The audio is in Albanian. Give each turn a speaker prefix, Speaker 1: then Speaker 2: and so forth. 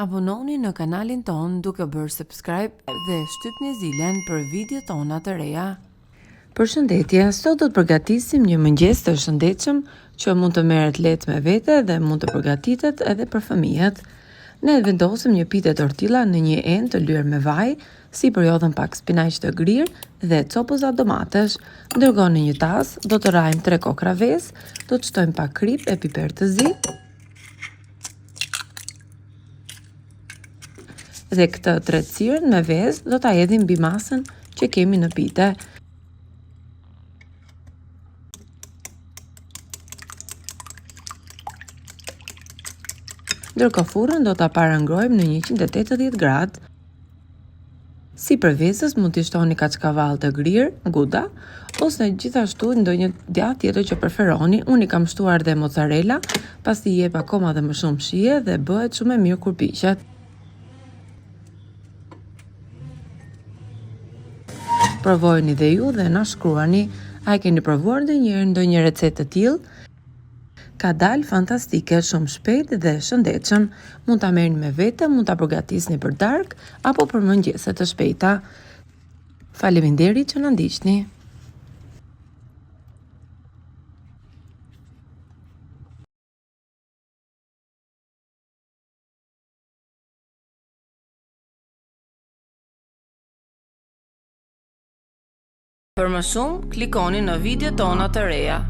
Speaker 1: Abononi në kanalin ton duke bërë subscribe dhe shtypni zilen për video tona të reja. Përshëndetje, sot do të përgatisim një mëngjes të shëndetshëm që mund të merret lehtë me vete dhe mund të përgatitet edhe për fëmijët. Ne vendosim një pite tortilla në një enë të lyer me vaj, sipër jodhëm pak spinaq të grirë dhe copuza domatesh. Ndërkohë në një tas do të rrajmë 3 kokra vezë, do të shtojmë pak krip e piper të zi. Dhe këtë tretësirën me vezë do ta hedhim mbi masën që kemi në pite. Ndërkohë furrën do ta parangrojmë në 180 gradë. Sipër vezës mund t'i shtoni kaçkavall të grirë, guda, ose gjithashtu ndonjë djathë tjetër që preferoni. Unë i kam shtuar dhe mozzarella, pasi jep akoma dhe më shumë shije dhe bëhet shumë e mirë kur piqet. Provojeni dhe ju dhe na shkruani, a e keni provuar ndonjë recetë të tillë? Ka dalë fantastike, shumë shpejt dhe shëndetshëm. Mund ta merrni me vete, mund ta përgatisni për darkë apo për mëngjese të shpejta. Faleminderit që na ndiqni. Për më shumë, klikoni në video tona të reja.